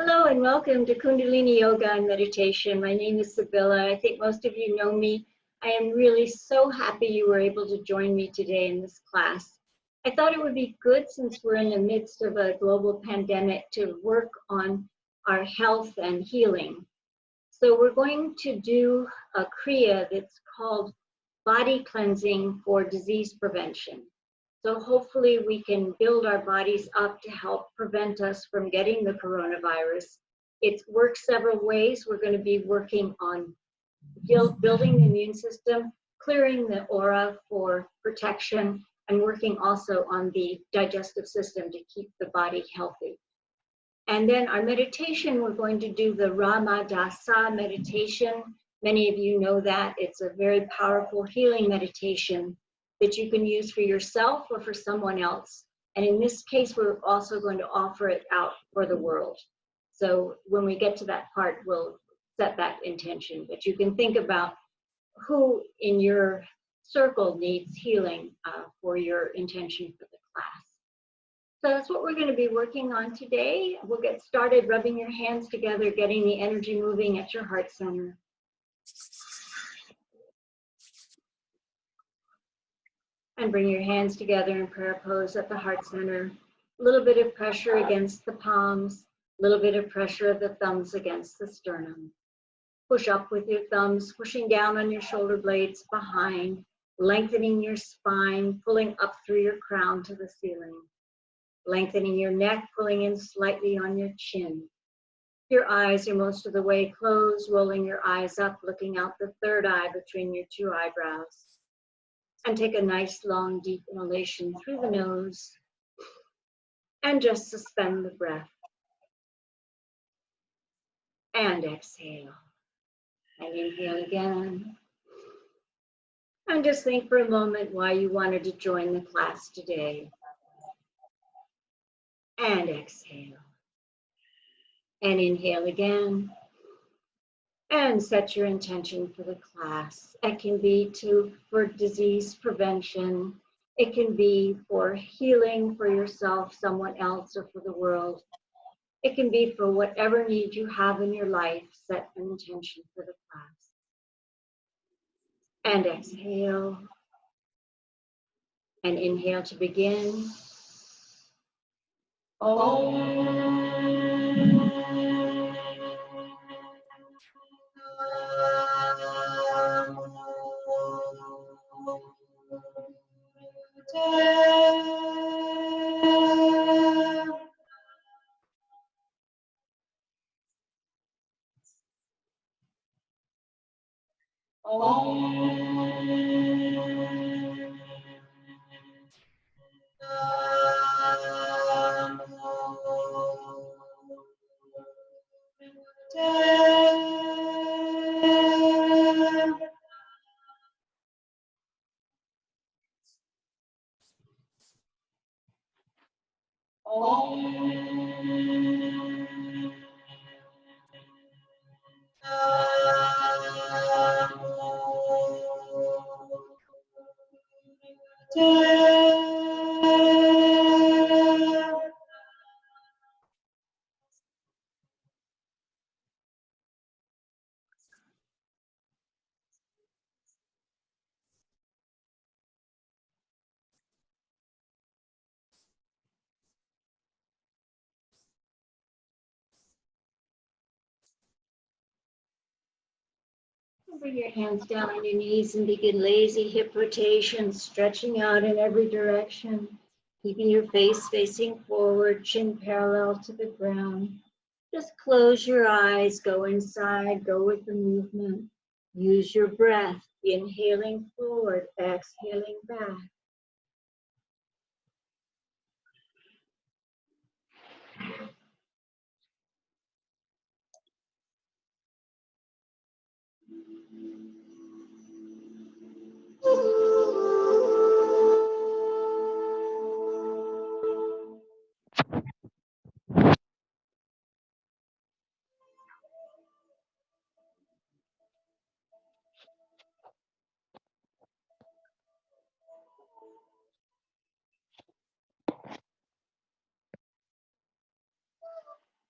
Hello and welcome to Kundalini Yoga and Meditation. My name is Sybilla. I think most of you know me. I am really so happy you were able to join me today in this class. I thought it would be good, since we're in the midst of a global pandemic, to work on our health and healing. So we're going to do a kriya that's called body cleansing for disease prevention. So hopefully we can build our bodies up to help prevent us from getting the coronavirus. It works several ways. We're going to be working on building the immune system, clearing the aura for protection, and working also on the digestive system to keep the body healthy. And then our meditation, we're going to do the Ramadasa meditation. Many of you know that. It's a very powerful healing meditation that you can use for yourself or for someone else. And in this case, we're also going to offer it out for the world. So when we get to that part, we'll set that intention. But you can think about who in your circle needs healing for your intention for the class. So that's what we're going to be working on today. We'll get started rubbing your hands together, getting the energy moving at your heart center. And bring your hands together in prayer pose at the heart center. A little bit of pressure against the palms, a little bit of pressure of the thumbs against the sternum. Push up with your thumbs, pushing down on your shoulder blades behind, lengthening your spine, pulling up through your crown to the ceiling. Lengthening your neck, pulling in slightly on your chin. Your eyes are most of the way closed, rolling your eyes up, looking out the third eye between your two eyebrows. And take a nice long deep inhalation through the nose and just suspend the breath. And exhale. And inhale again. And just think for a moment why you wanted to join the class today. And exhale. And inhale again. And set your intention for the class. It can be for disease prevention. It can be for healing for yourself, someone else, or for the world. It can be for whatever need you have in your life. Set an intention for the class. And exhale. And inhale to begin. Bring your hands down on your knees and begin lazy hip rotation, stretching out in every direction, keeping your face facing forward, chin parallel to the ground. Just close your eyes, go inside, go with the movement. Use your breath, inhaling forward, exhaling back.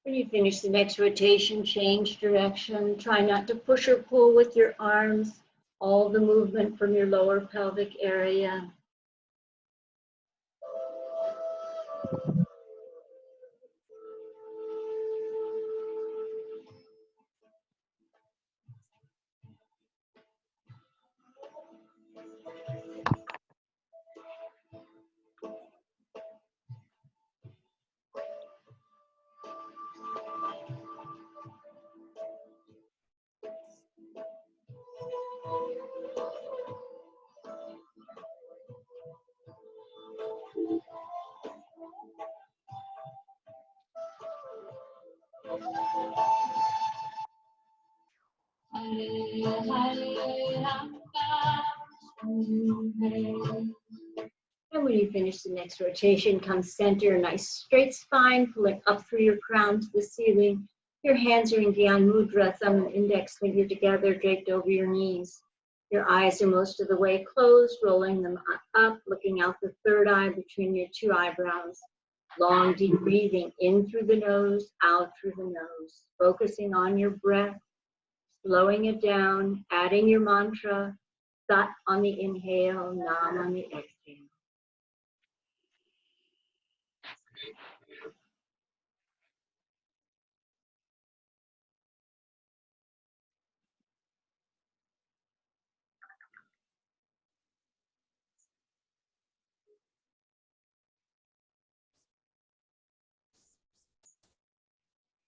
When you finish the next rotation, change direction. Try not to push or pull with your arms. All the movement from your lower pelvic area. And when you finish the next rotation, come center, nice straight spine, pulling up through your crown to the ceiling. Your hands are in Dhyan Mudra, thumb and index finger together, draped over your knees. Your eyes are most of the way closed, rolling them up, looking out the third eye between your two eyebrows. Long, deep breathing in through the nose, out through the nose. Focusing on your breath, slowing it down, adding your mantra, Sat on the inhale, Nam on the exhale.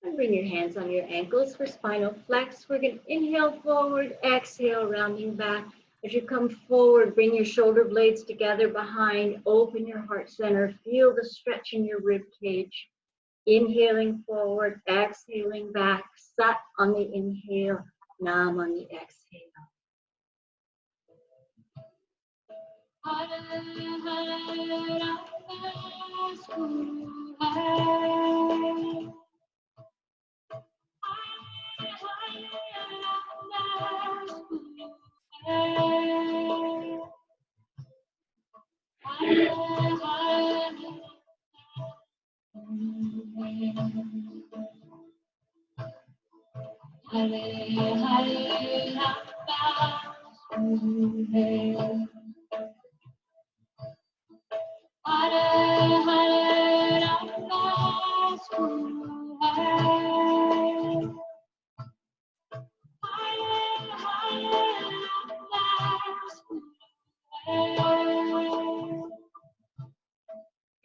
And bring your hands on your ankles for spinal flex. We're going to inhale forward, exhale, rounding back. As you come forward, bring your shoulder blades together behind, open your heart center, feel the stretch in your rib cage. Inhaling forward, exhaling back, Sat on the inhale, Nam on the exhale.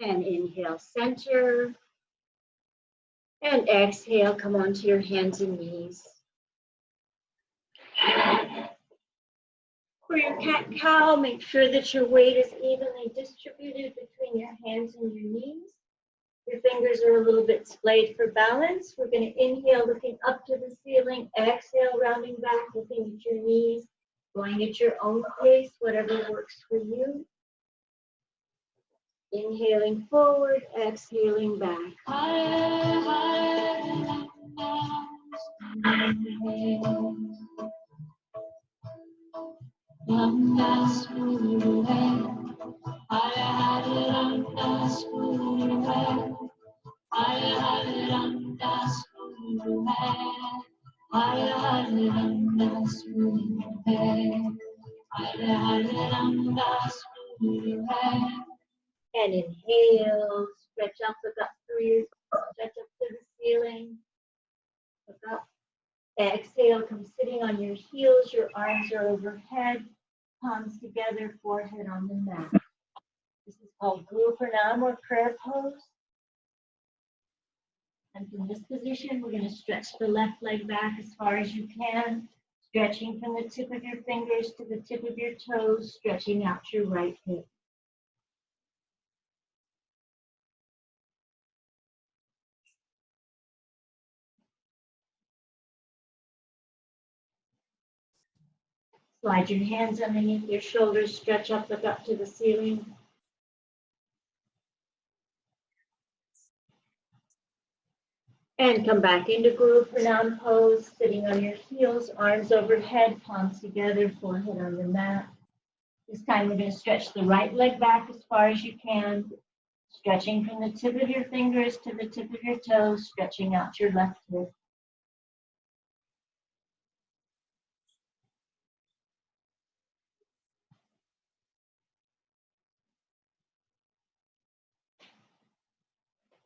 And inhale, center. And exhale, come onto your hands and knees. For your cat-cow, make sure that your weight is evenly distributed between your hands and your knees. Your fingers are a little bit splayed for balance. We're going to inhale, looking up to the ceiling. Exhale, rounding back, looking at your knees, going at your own pace, whatever works for you. Inhaling forward, exhaling back. And inhale, stretch up, look up through your, stretch up to the ceiling. Look up. Exhale, come sitting on your heels, your arms are overhead, palms together, forehead on the mat. This is called Guru Pranam or prayer pose. And from this position, we're going to stretch the left leg back as far as you can, stretching from the tip of your fingers to the tip of your toes, stretching out your right hip. Slide your hands underneath your shoulders, stretch up, look up to the ceiling. And come back into Guru Pranam pose, sitting on your heels, arms overhead, palms together, forehead on the mat. This time we're going to stretch the right leg back as far as you can, Stretching from the tip of your fingers to the tip of your toes, stretching out your left hip.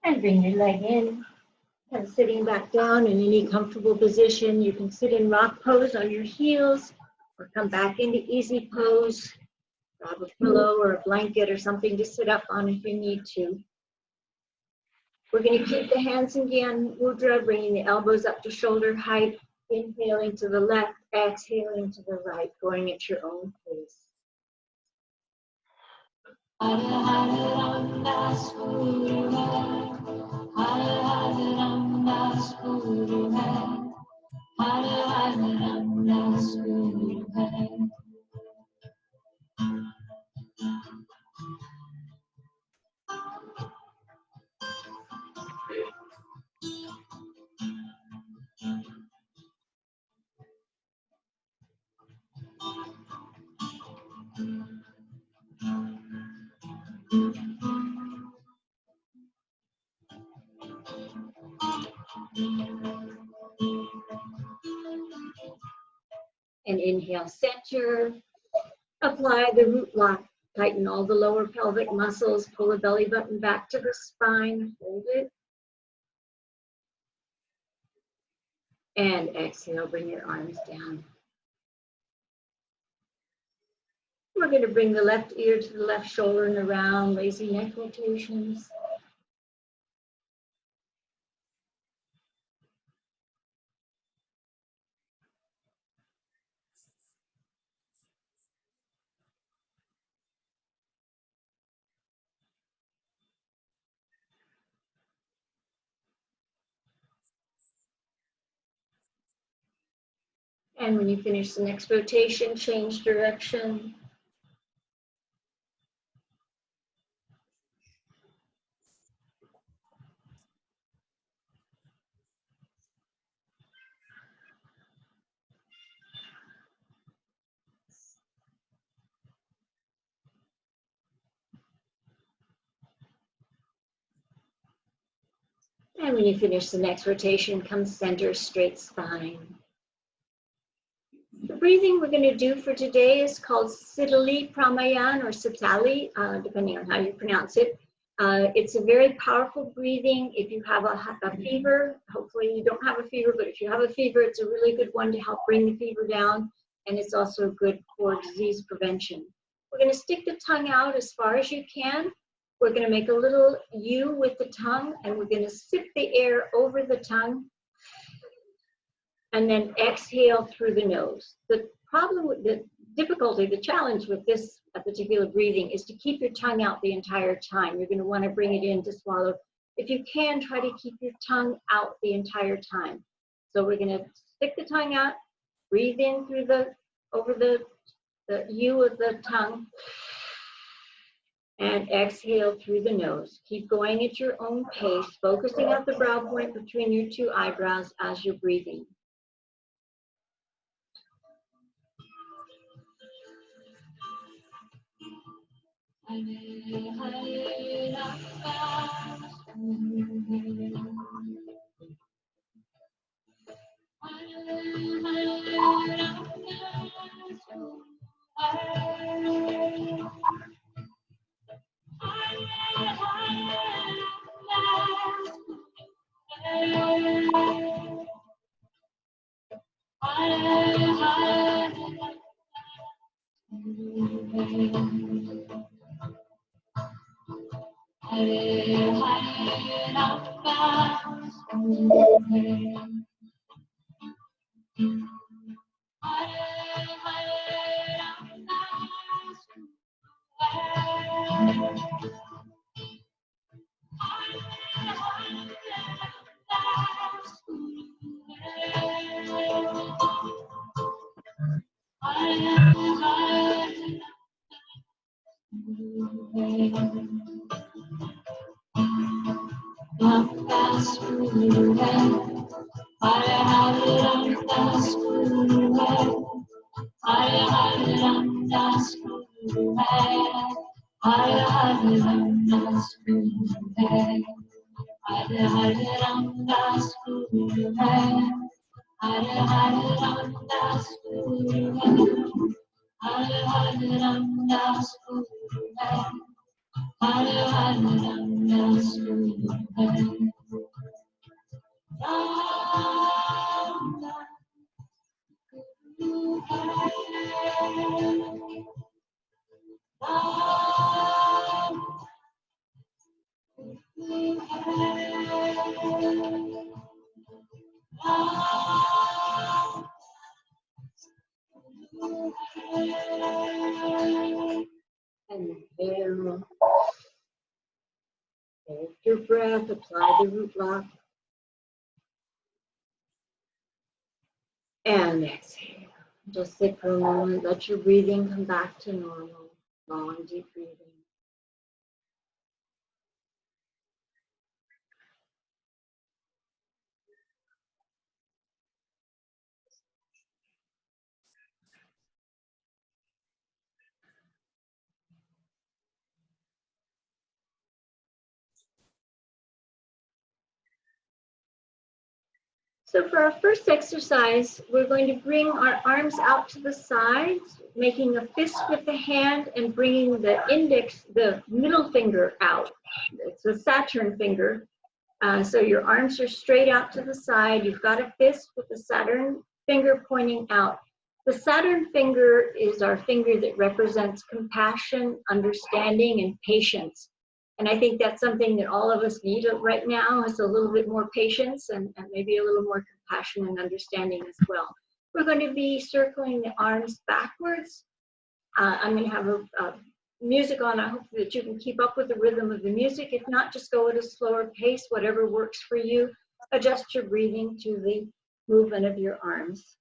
And bring your leg in. And sitting back down in any comfortable position. You can sit in rock pose on your heels or come back into easy pose. Grab a pillow or a blanket or something to sit up on if you need to. We're going to keep the hands in Gyan Mudra, bringing the elbows up to shoulder height, inhaling to the left, exhaling to the right, going at your own pace. And inhale, center. Apply the root lock. Tighten all the lower pelvic muscles. Pull the belly button back to the spine. Hold it. And exhale, bring your arms down. We're going to bring the left ear to the left shoulder and around, lazy neck rotations. And when you finish the next rotation, change direction. And when you finish the next rotation, come center, straight spine. The breathing we're going to do for today is called Sybilla Pranayan or Sitali, depending on how you pronounce it. It's a very powerful breathing. If you have a fever, hopefully you don't have a fever, but if you have a fever, it's a really good one to help bring the fever down, and it's also good for disease prevention. We're going to stick the tongue out as far as you can. We're going to make a little U with the tongue, and we're going to sip the air over the tongue, and then exhale through the nose. The problem with the difficulty, the challenge with this particular breathing is to keep your tongue out the entire time. You're going to want to bring it in to swallow. If you can, try to keep your tongue out the entire time. So we're going to stick the tongue out, breathe in through over the U of the tongue, and exhale through the nose. Keep going at your own pace, focusing at the brow point between your two eyebrows as you're breathing. Hare Hare Ram Das Guru Hai, Hare Hare Ram Das Guru Hai, Hare Hare Ram Das Guru Hai, Hare Hare Ram Das Guru Hai. Ram Das Guru Hai, Ram Guru Hai, And inhale. Hold your breath, apply the root lock. And exhale. Just sit for a moment. Let your breathing come back to normal. Long, deep breathing. So for our first exercise, we're going to bring our arms out to the sides, making a fist with the hand and bringing the middle finger out. It's a Saturn finger. So your arms are straight out to the side. You've got a fist with the Saturn finger pointing out. The Saturn finger is our finger that represents compassion, understanding, and patience. And I think that's something that all of us need right now, is a little bit more patience and maybe a little more compassion and understanding as well. We're going to be circling the arms backwards. I'm going to have a music on. I hope that you can keep up with the rhythm of the music. If not, just go at a slower pace, whatever works for you. Adjust your breathing to the movement of your arms.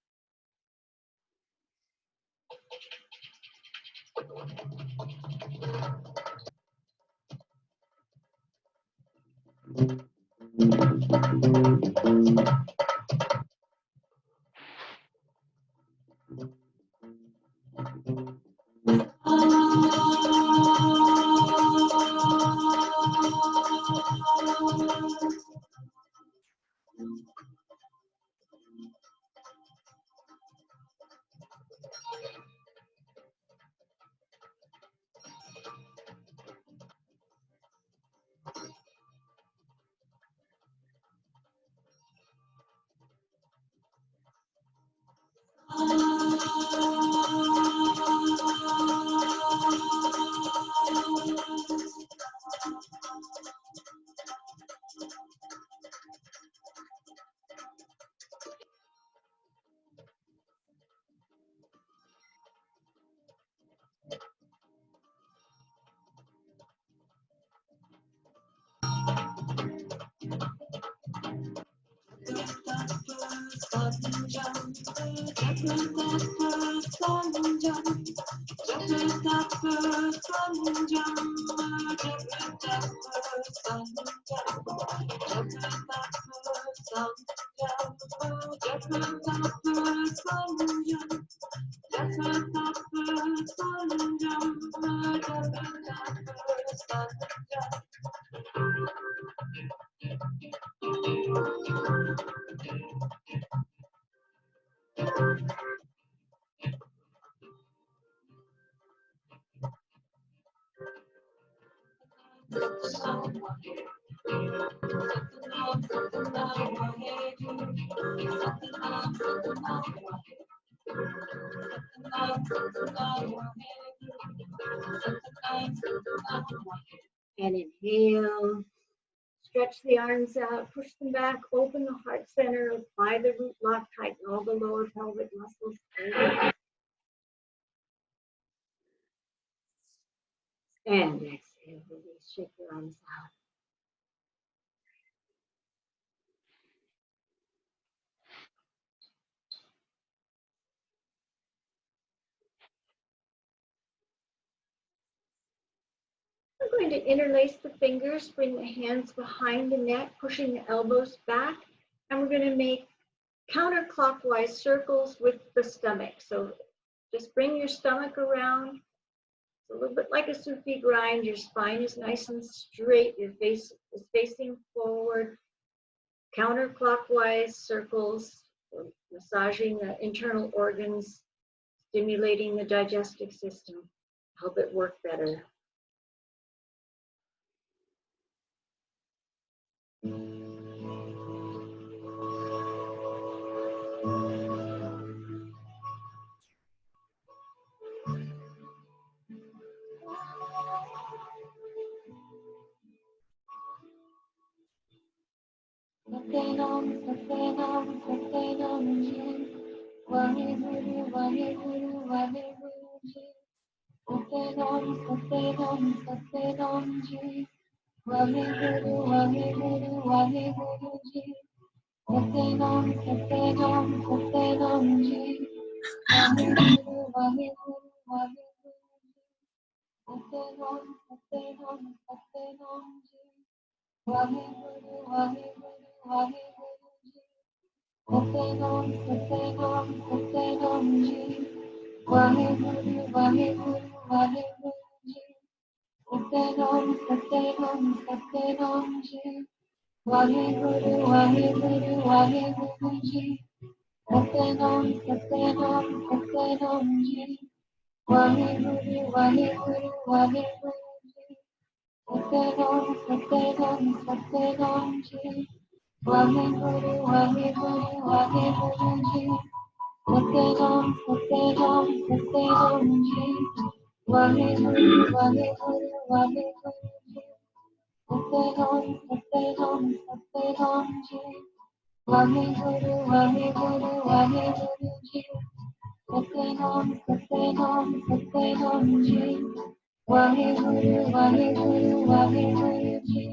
And inhale, stretch the arms out, push them back, open the heart center, apply the root lock, tighten all the lower pelvic muscles. And exhale, release, shake your arms out. We're going to interlace the fingers, bring the hands behind the neck, pushing the elbows back, and we're going to make counterclockwise circles with the stomach. So just bring your stomach around. a little bit like a Sufi grind. Your spine is nice and straight. Your face is facing forward. Counterclockwise circles, massaging the internal organs, stimulating the digestive system, help it work better. Satenam, Satenam, Satenam Ji, Vaheguru, Vaheguru, Vaheguru Ji. Satenam, Satenam, Satenam Ji, Vaheguru, Vaheguru, Vaheguru Ji. Satenam, Satenam, Satenam Ji, Vaheguru, Vaheguru, Vaheguru Ji. Satenam, Satenam, Satenam Ji, Vaheguru, Vaheguru, Vaheguru Ji. Satenam, Satenam, Satenam Ji, Vaheguru, Vaheguru, Vaheguru Ji. Satenam, Satenam, Satenam Ji, Vaheguru, Vaheguru, Vaheguru Ji. Satenam, Satenam, Satenam Ji, Vaheguru, Vaheguru, Vaheguru Ji. Satenam, Satenam, Satenam Ji, Vaheguru, Vaheguru, Vaheguru Ji. Satenam, Satenam, Satenam Ji, Vaheguru, Vaheguru, Vaheguru Ji. Satenam, Satenam, Satenam Ji, Vaheguru, Vaheguru, Vaheguru Ji. Satenam, Satenam, Satenam Ji, Vaheguru, Vaheguru, Vaheguru Ji.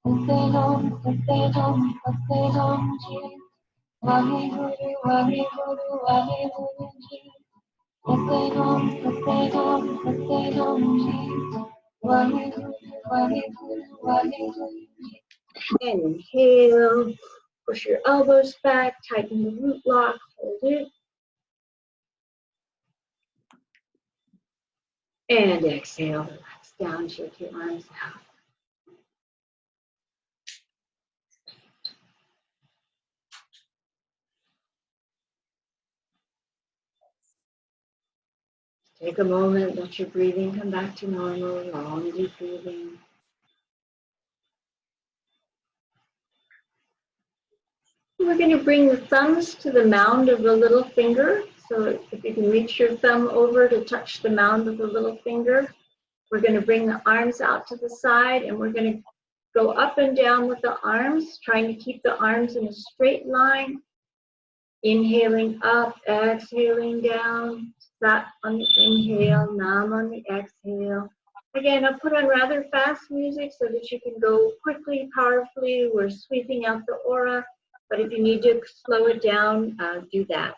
Satenam, Satenam, Satenam Ji, Vaheguru, Vaheguru, Vaheguru Ji. Satenam, Satenam, Satenam Ji, Vaheguru, Vaheguru, Vaheguru Ji. Inhale, push your elbows back, tighten the root lock, hold it. And exhale, relax down, shake your arms out. Take a moment, let your breathing come back to normal, long deep breathing. We're going to bring the thumbs to the mound of the little finger. So if you can reach your thumb over to touch the mound of the little finger, we're going to bring the arms out to the side and we're going to go up and down with the arms, trying to keep the arms in a straight line. Inhaling up, exhaling down. Sat on the inhale, Nam on the exhale. Again, I'll put on rather fast music so that you can go quickly, powerfully. We're sweeping out the aura. But if you need to slow it down, do that.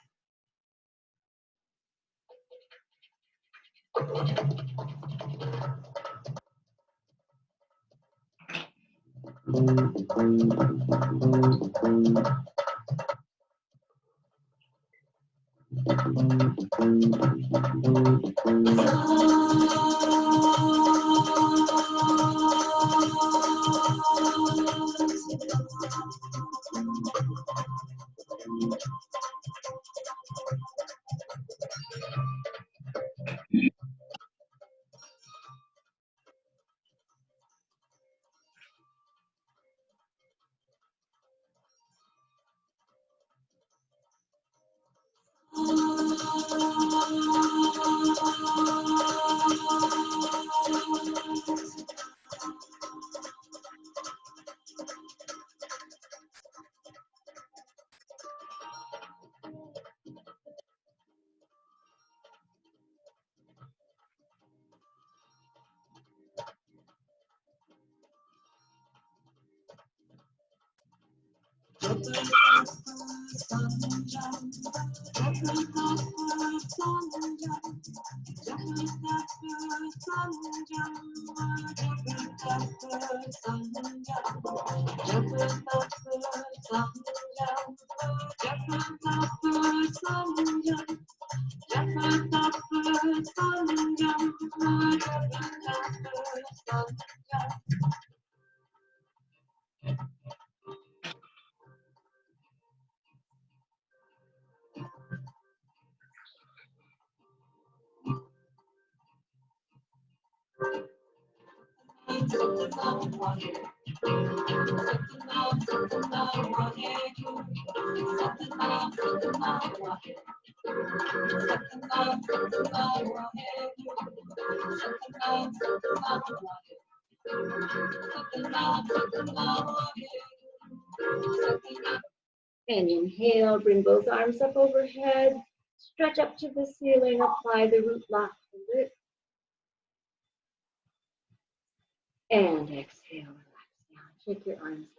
And inhale, bring both arms up overhead, stretch up to the ceiling, apply the root lock to it. And exhale, relax down, shake your arms out.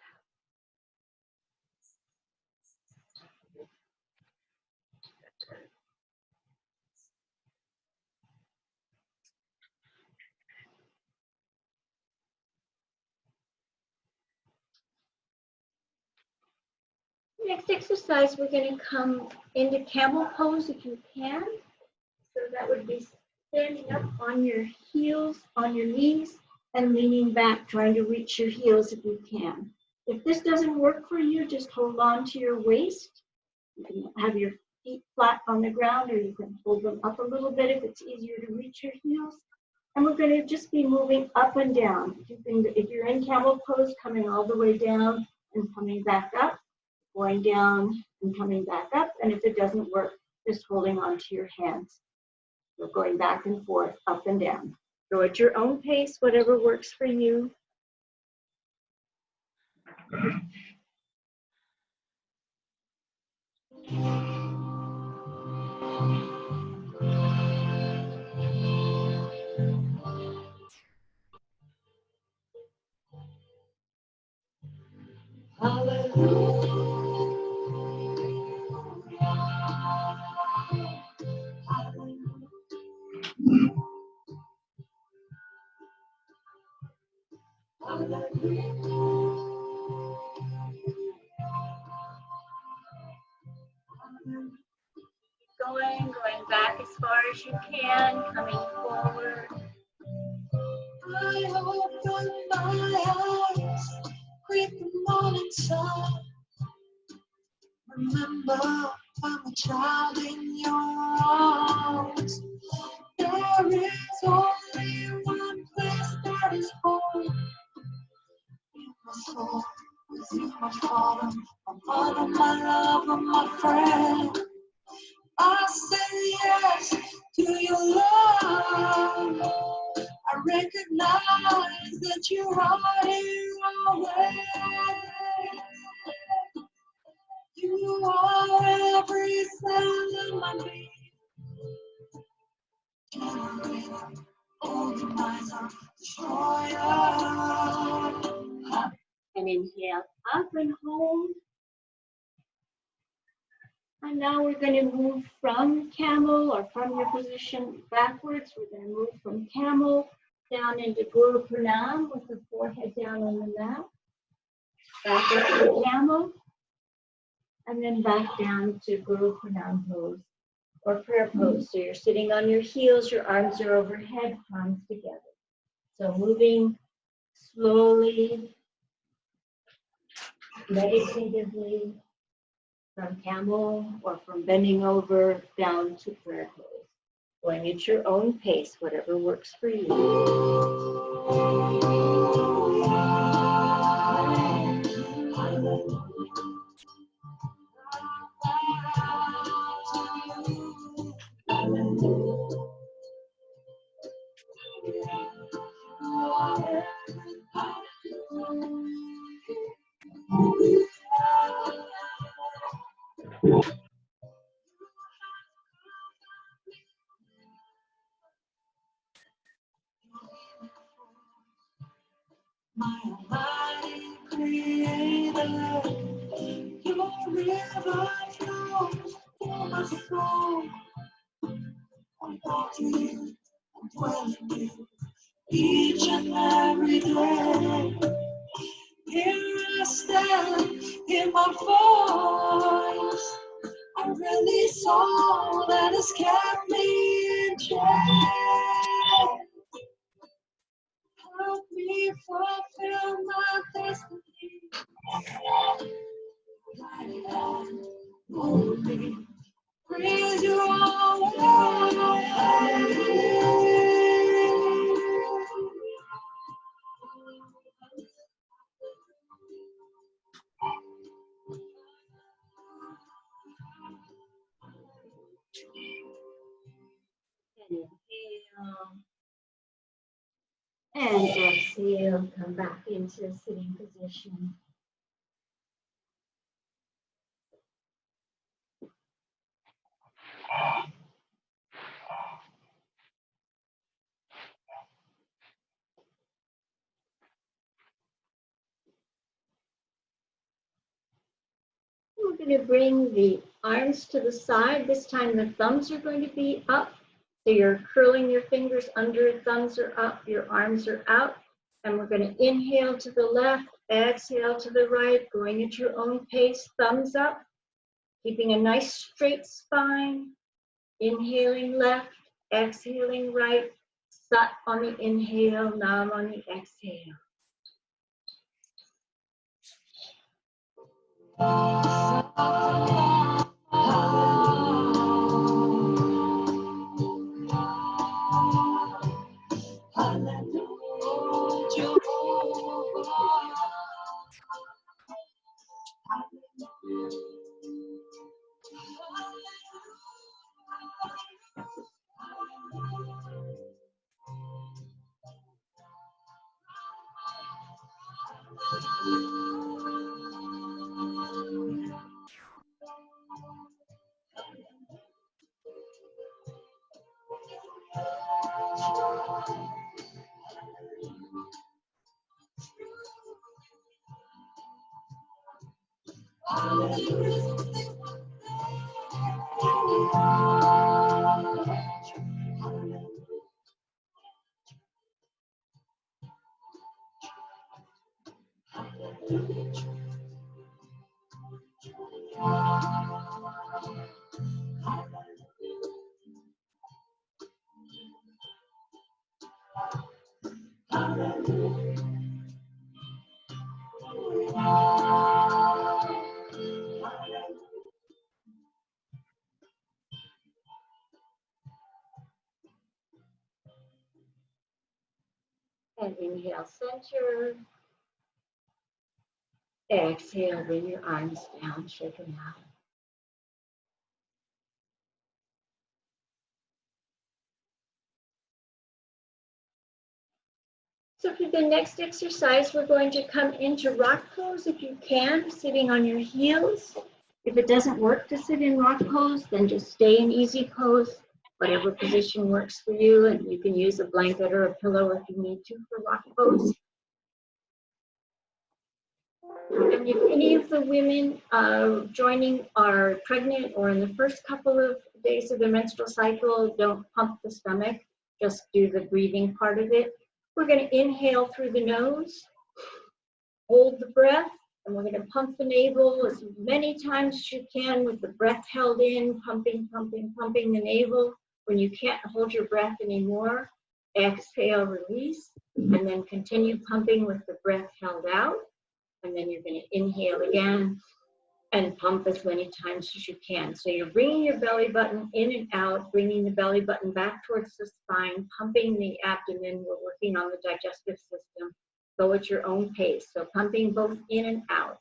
Next exercise, we're going to come into camel pose if you can. So that would be standing up on your heels, on your knees, and leaning back, trying to reach your heels if you can. If this doesn't work for you, just hold on to your waist. You can have your feet flat on the ground, or you can hold them up a little bit if it's easier to reach your heels. And we're going to just be moving up and down. If you're in camel pose, coming all the way down and coming back up, going down and coming back up. And if it doesn't work, just holding on to your hands. So going back and forth, up and down. Go at your own pace, whatever works for you. Going back as far as you can, coming forward. I open my eyes, greet the morning sun. Remember, I'm a child in your arms. There is only one place that is home. In my soul, with you, my father, my mother, my lover, my friend. I say yes to your love. I recognize that you are here always. You are every cell in my being. Generator, organizer, destroyer. And inhale up and hold. And now we're going to move from camel, or from your position backwards. We're going to move from camel down into Guru Pranam with the forehead down on the mat. Back up to camel. And then back down to Guru Pranam pose, or prayer pose. So you're sitting on your heels, your arms are overhead, palms together. So moving slowly, meditatively, from camel or from bending over down to prayer pose. Going at your own pace, whatever works for you. My almighty creator, your river flows through my soul. I want you, I dwell in you each and every day. Here I stand, in my voice. I release all that has kept me in chains. Help me fulfill my destiny. Mighty God, hold me. Praise you always. and come back into a sitting position. We're going to bring the arms to the side. This time the thumbs are going to be up. So you're curling your fingers under, thumbs are up, your arms are out. And we're going to inhale to the left, exhale to the right, going at your own pace, thumbs up, keeping a nice straight spine. Inhaling left, exhaling right, sat on the inhale, nam on the exhale. And inhale, center. Exhale, bring your arms down, shake them out. So for the next exercise, we're going to come into rock pose if you can, sitting on your heels. If it doesn't work to sit in rock pose, then just stay in easy pose, whatever position works for you, and you can use a blanket or a pillow if you need to for rock pose. And if any of the women joining are pregnant or in the first couple of days of their menstrual cycle, don't pump the stomach, just do the breathing part of it. We're going to inhale through the nose, hold the breath, and we're going to pump the navel as many times as you can with the breath held in, pumping, pumping, pumping the navel. When you can't hold your breath anymore, exhale, release, and then continue pumping with the breath held out. And then you're going to inhale again and pump as many times as you can. So you're bringing your belly button in and out, bringing the belly button back towards the spine, pumping the abdomen. We're working on the digestive system. Go at your own pace. So pumping both in and out.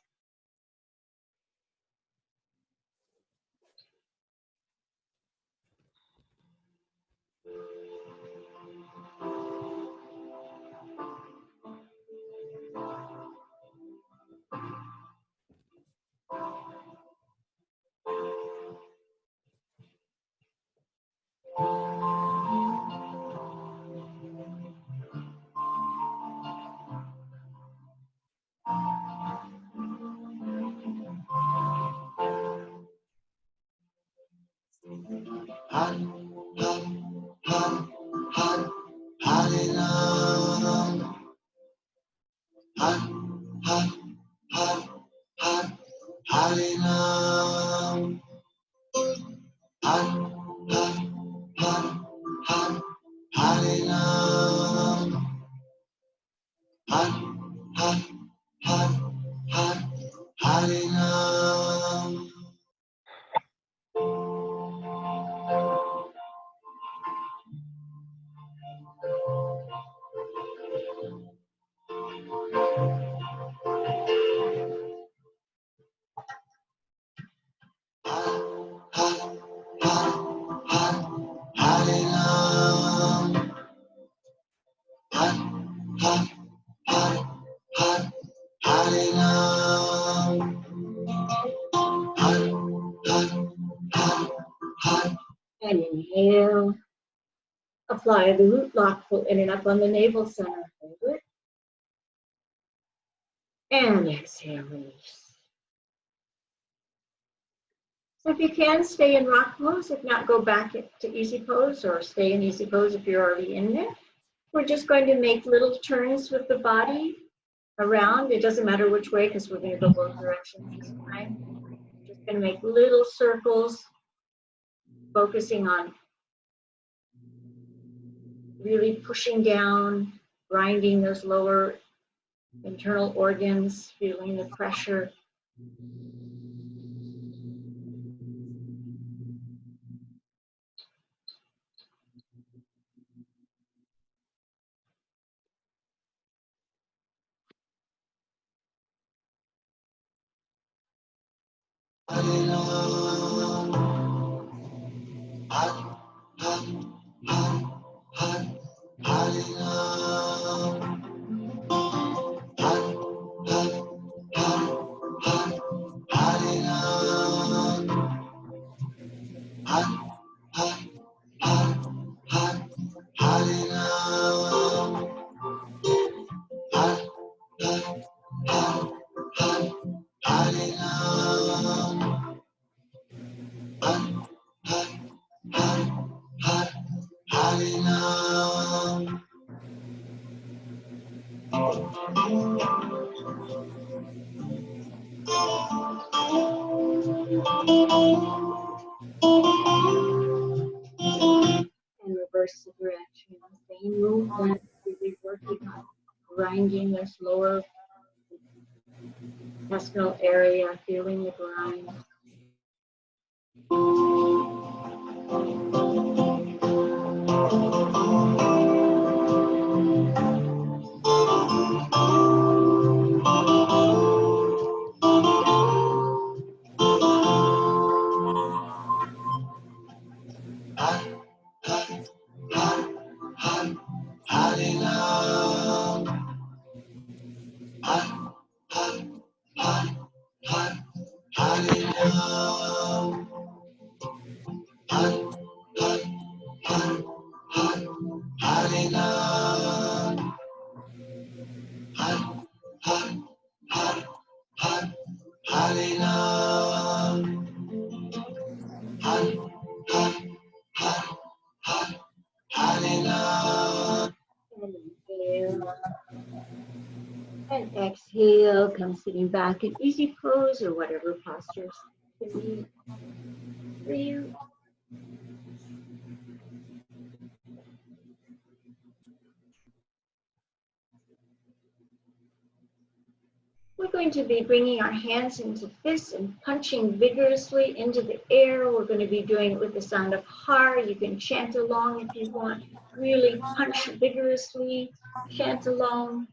Inhale. Apply the root lock, pull in and up on the navel center. Hold it. And exhale, release. So if you can, stay in rock pose. If not, go back to easy pose or stay in easy pose if you're already in there. We're just going to make little turns with the body around. It doesn't matter which way because we're going to go both directions this time. Just going to make little circles, focusing on really pushing down, grinding those lower internal organs, feeling the pressure. And reverse the direction. Same movement, really working on grinding this lower intestinal area, feeling the grind. And exhale, come sitting back in easy pose or whatever postures convenient for you. We're going to be bringing our hands into fists and punching vigorously into the air. We're going to be doing it with the sound of har. You can chant along if you want. Really punch vigorously, chant along.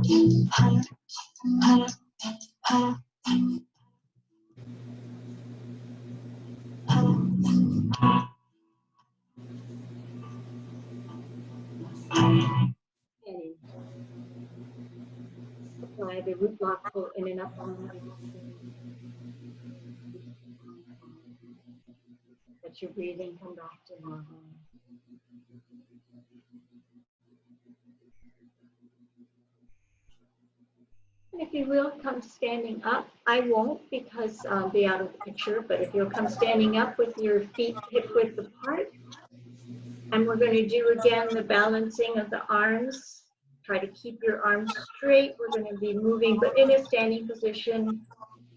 And apply the root block pull in and up on the let your breathing come back to normal. And if you will, come standing up. I won't because I'll be out of the picture, but if you'll come standing up with your feet hip width apart. And we're going to do again the balancing of the arms. Try to keep your arms straight. We're going to be moving, but in a standing position,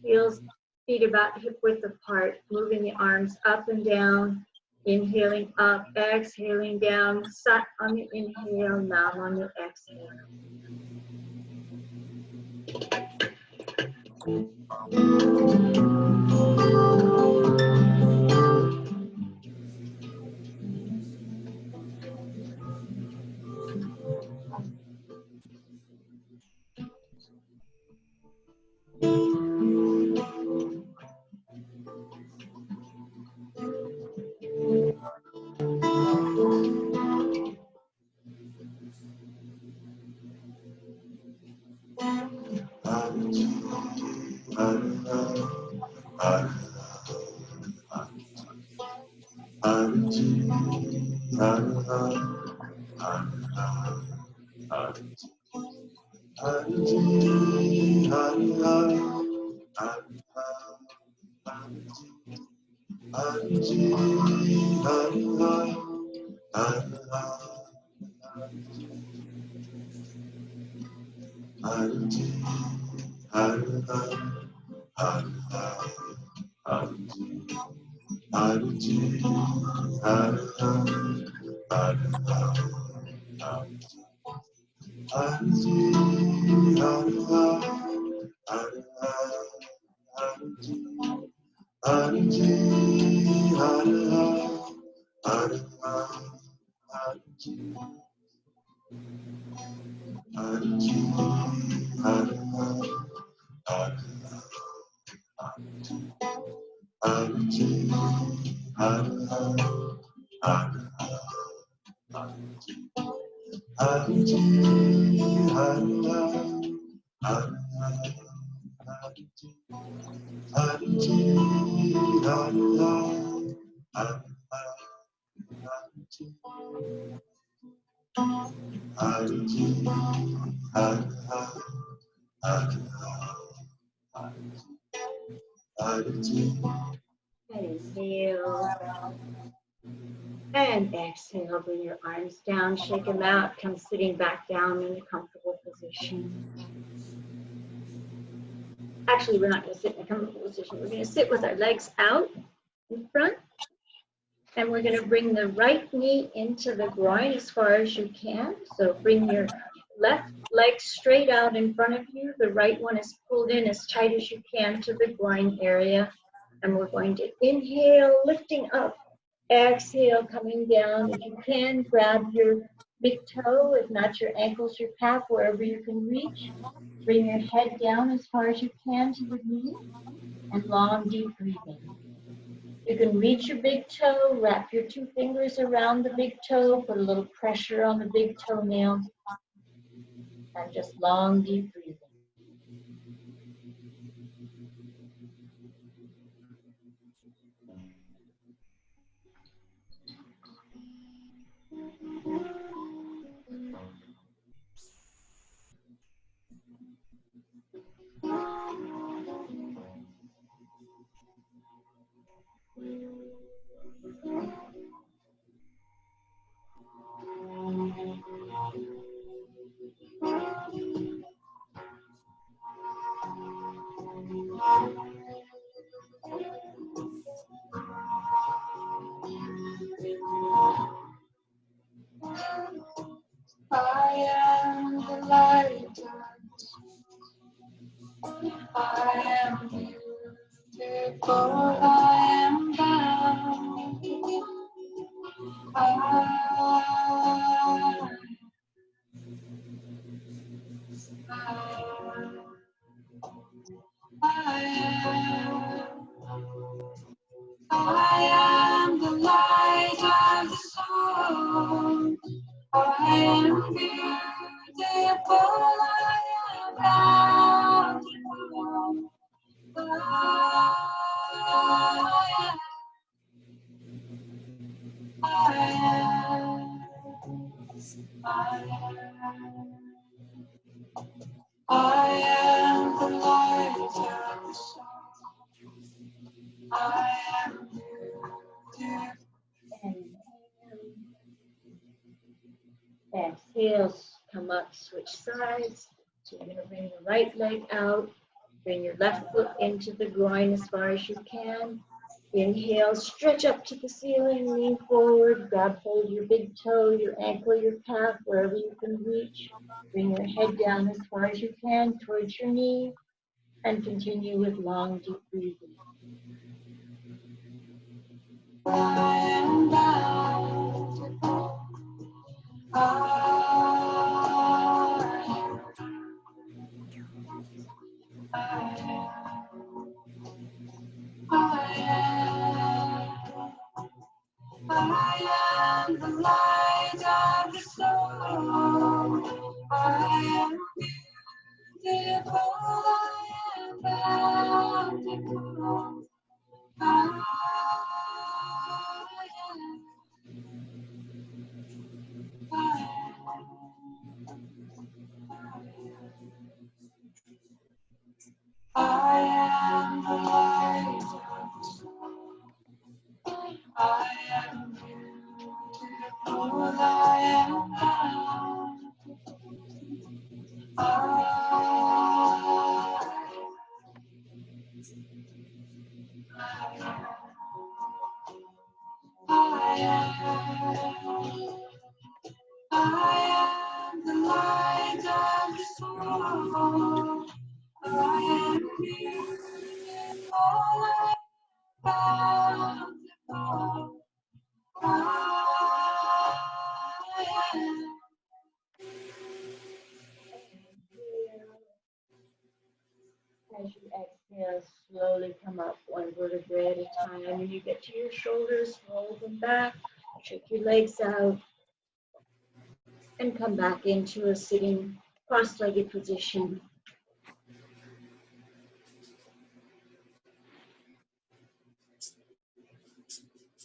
heels, feet about hip width apart, moving the arms up and down, inhaling up, exhaling down, sat on the inhale, nam on the exhale. Inhale and exhale, bring your arms down, shake them out, come sitting back down in a comfortable position. Actually, we're not going to sit in a comfortable position. We're going to sit with our legs out in front, and we're going to bring the right knee into the groin as far as you can. So bring your left leg straight out in front of you. The right one is pulled in as tight as you can to the groin area. And we're going to inhale, lifting up. Exhale, coming down. If you can, grab your big toe, if not your ankles, your calf, wherever you can reach. Bring your head down as far as you can to the knee, and long, deep breathing. You can reach your big toe, wrap your two fingers around the big toe, put a little pressure on the big toenail, and just long, deep breathing. I am the light. I am beautiful. I am bound. I am the light of the soul. I am beautiful. I am bountiful. I am the light of the soul. I am beautiful. Exhale, come up, switch sides. So you're going to bring your right leg out, bring your left foot into the groin as far as you can. Inhale, stretch up to the ceiling, lean forward, grab hold of your big toe, your ankle, your calf, wherever you can reach. Bring your head down as far as you can towards your knee, and continue with long, deep breathing. I am bountiful. I am the light of the soul. I am beautiful. I am bountiful. I am the light of the soul. I am beautiful. I am bountiful. I am the light of the soul. I am beautiful. I am bountiful. As you exhale, slowly come up one vertebrae at a time. When you get to your shoulders, roll them back, shake your legs out, and come back into a sitting cross-legged position.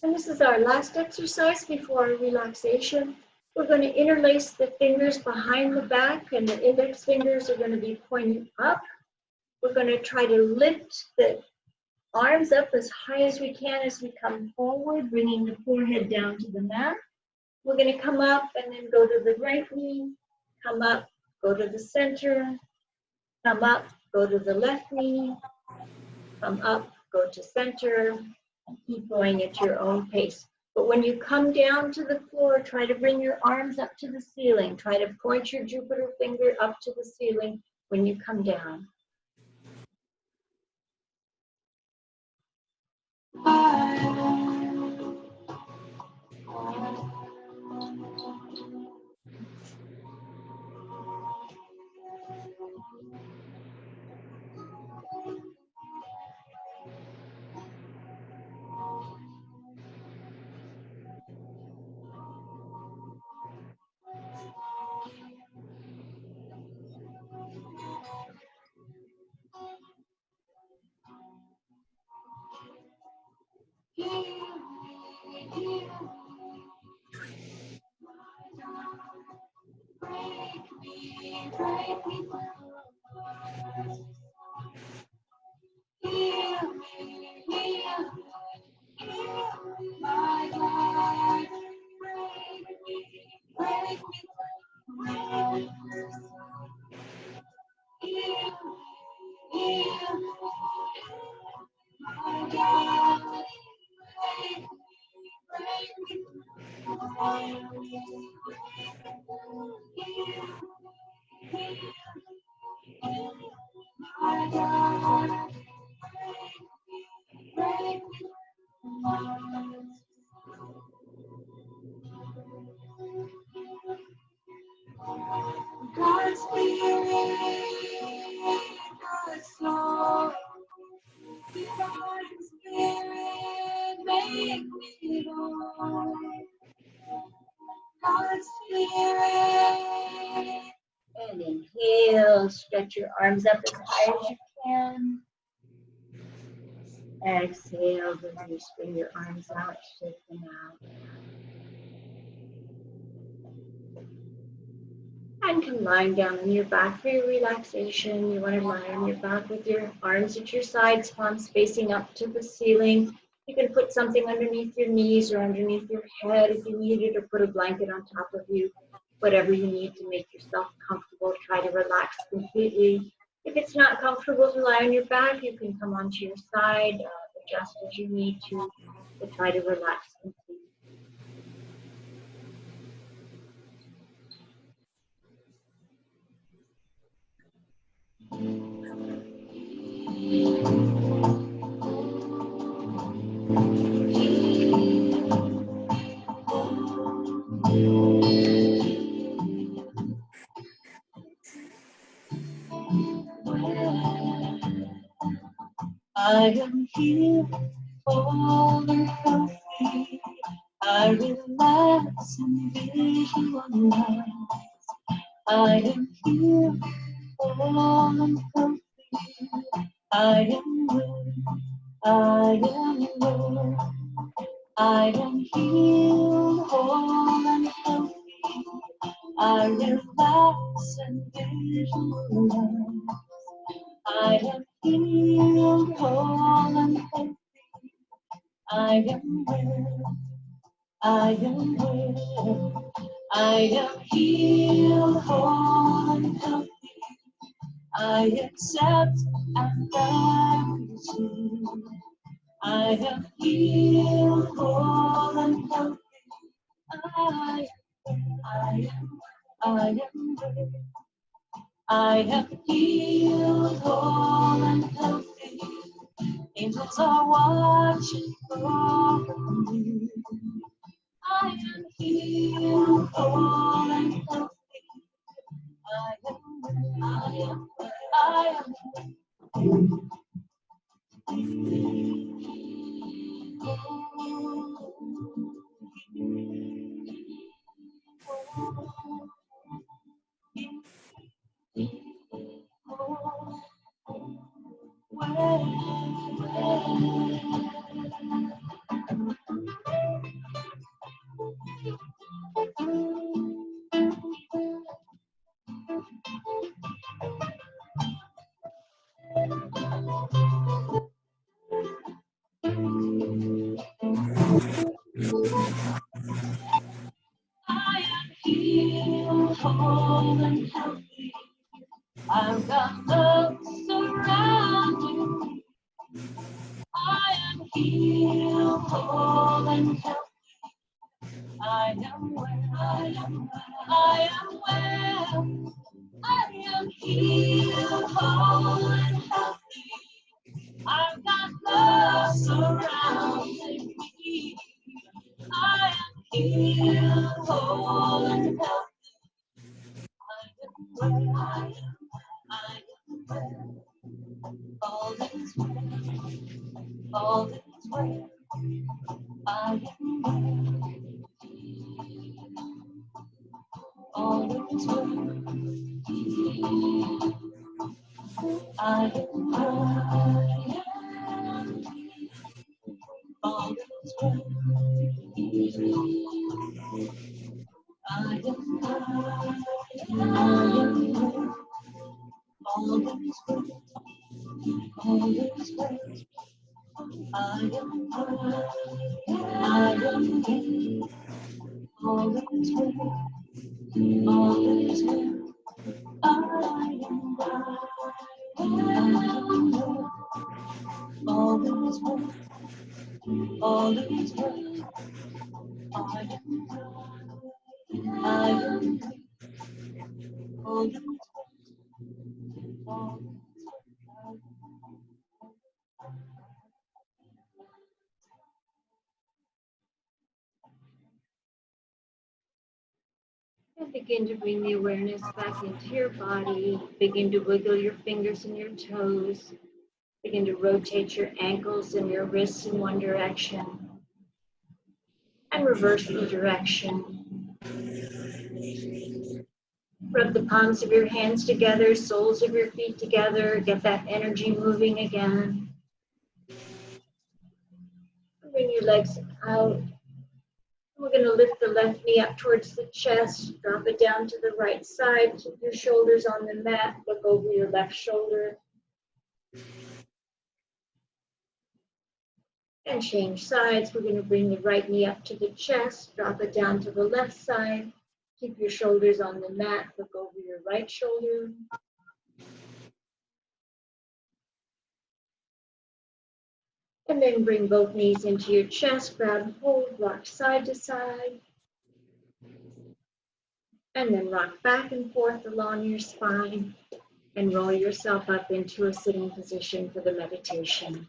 And this is our last exercise before our relaxation. We're going to interlace the fingers behind the back, and the index fingers are going to be pointing up. We're going to try to lift the arms up as high as we can as we come forward, bringing the forehead down to the mat. We're going to come up and then go to the right knee, come up, go to the center, come up, go to the left knee, come up, go to center, and keep going at your own pace. But when you come down to the floor, try to bring your arms up to the ceiling. Try to point your Jupiter finger up to the ceiling when you come down. God's spirit me, Lord. Lord Spirit. And inhale, stretch your arms up as high as you can. Exhale, release, bring your arms out, shake them out. And come lying down on your back for your relaxation. You want to lie on your back with your arms at your sides, palms facing up to the ceiling. You can put something underneath your knees or underneath your head if you need it, or put a blanket on top of you. Whatever you need to make yourself comfortable, try to relax completely. If it's not comfortable to lie on your back, you can come onto your side, adjust as you need to, but try to relax completely. I am healed, whole and healthy. I relax and visualize. I am healed, whole and healthy. I am well, I am well. I am healed, whole and healthy. I relax and visualize. I am healed, whole and healthy. I am well, I am well. I am healed, whole and healthy. I accept and I receive. I am healed, whole and healthy. I am well. I am healed, whole and healthy. Angels are watching over me. I am healed, whole and healthy. I am well. I am healed, whole and healthy. I've got love surrounding me. I am healed, whole and healthy. I am well, I am well, I am well. I am healed, whole and healthy. I've got love surrounding me. I am healed, whole and healthy. I am well, I am well. All is well, all is well. I am well, all is well. I am well, all is well. I am well, all is well. All is well. I am well, I am well. All is well, all is well. I am well, I am well. All is well, all is well. I am well, I am well. All is well, all is well. And begin to bring the awareness back into your body. Begin to wiggle your fingers and your toes. Begin to rotate your ankles and your wrists in one direction. and reverse the direction. Rub the palms of your hands together, soles of your feet together, get that energy moving again. Bring your legs out. We're going to lift the left knee up towards the chest, drop it down to the right side, keep your shoulders on the mat, look over your left shoulder. And change sides. We're going to bring the right knee up to the chest, drop it down to the left side, keep your shoulders on the mat, look over your right shoulder. And then bring both knees into your chest, grab and hold, rock side to side. And then rock back and forth along your spine and roll yourself up into a sitting position for the meditation.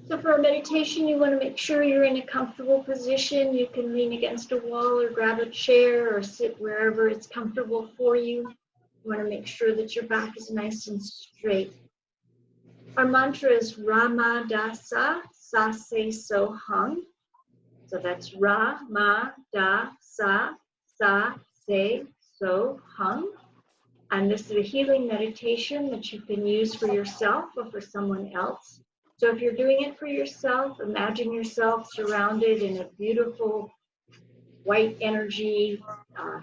So for a meditation, you want to make sure you're in a comfortable position. You can lean against a wall or grab a chair or sit wherever it's comfortable for you. You want to make sure that your back is nice and straight. Our mantra is Rama Da Sa, Sa Se So Hum. So that's Ra, Ma, Da, Sa, Se, So Hum. And this is a healing meditation that you can use for yourself or for someone else. So if you're doing it for yourself, imagine yourself surrounded in a beautiful white energy,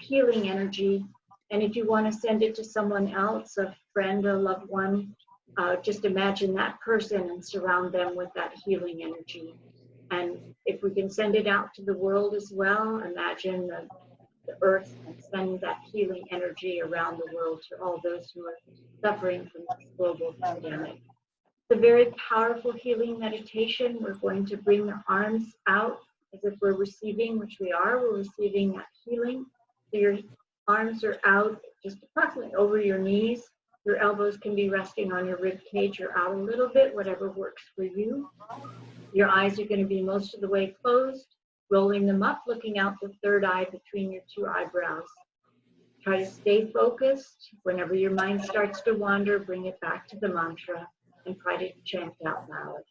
healing energy. And if you want to send it to someone else, a friend, a loved one, just imagine that person and surround them with that healing energy. And if we can send it out to the world as well, imagine the earth and send that healing energy around the world to all those who are suffering from this global pandemic. It's a very powerful healing meditation. We're going to bring the arms out as if we're receiving, which we are. We're receiving that healing. So your arms are out just approximately over your knees. Your elbows can be resting on your rib cage or out a little bit, whatever works for you. Your eyes are going to be most of the way closed, rolling them up, looking out the third eye between your two eyebrows. Try to stay focused. Whenever your mind starts to wander, bring it back to the mantra and try to chant out loud.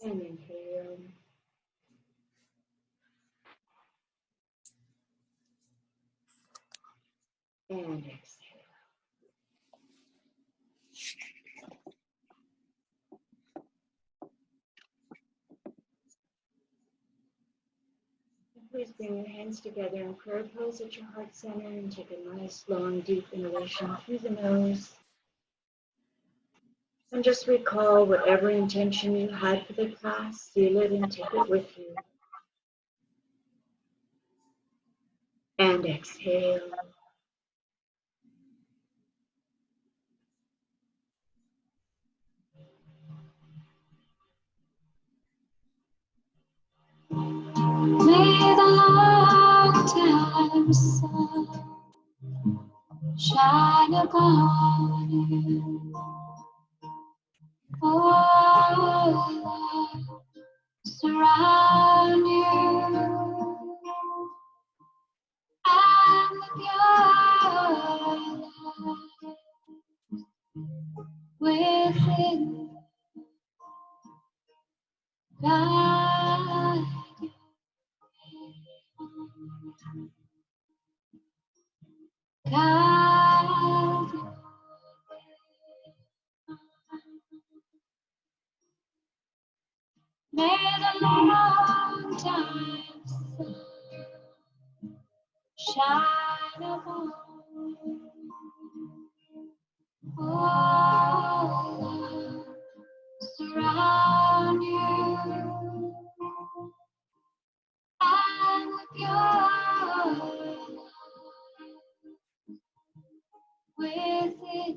And inhale. And exhale. Please bring your hands together in prayer pose at your heart center and take a nice, long, deep inhalation through the nose. And just recall whatever intention you had for the class, seal it and take it with you. And exhale. May the long-time sun shine upon you. Oh, surround you and with your light within. Guide you. Guide you. May the long time sun shine upon you. Oh, love, surround you and with your light within.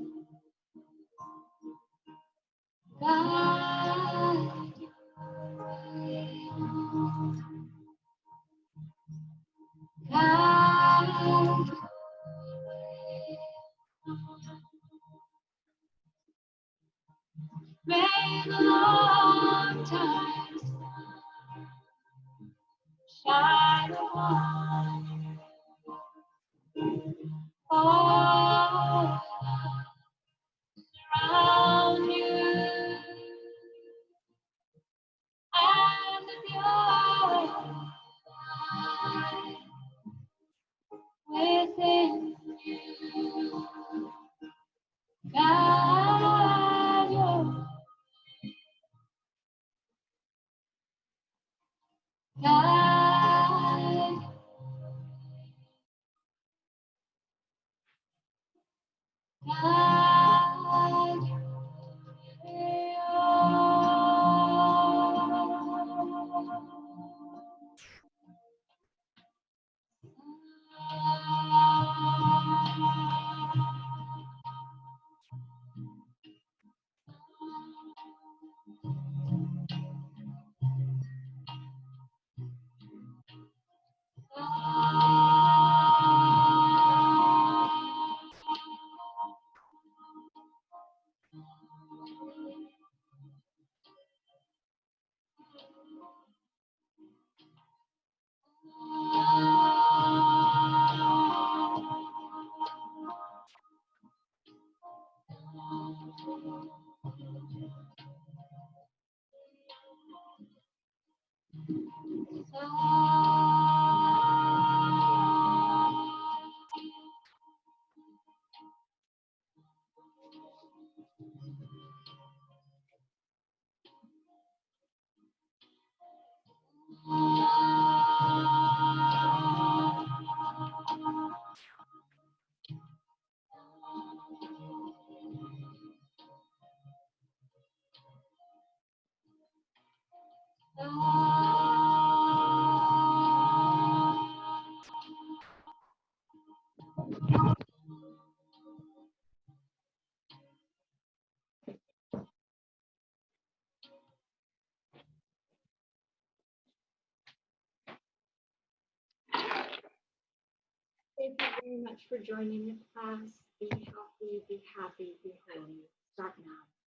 Guide your way on. Guide your way on. May the long time sun shine upon you. Oh, surround you and with your light within you. Guide your, guide, guide your way very much for joining the class. Be healthy, be happy, be holy. Start now.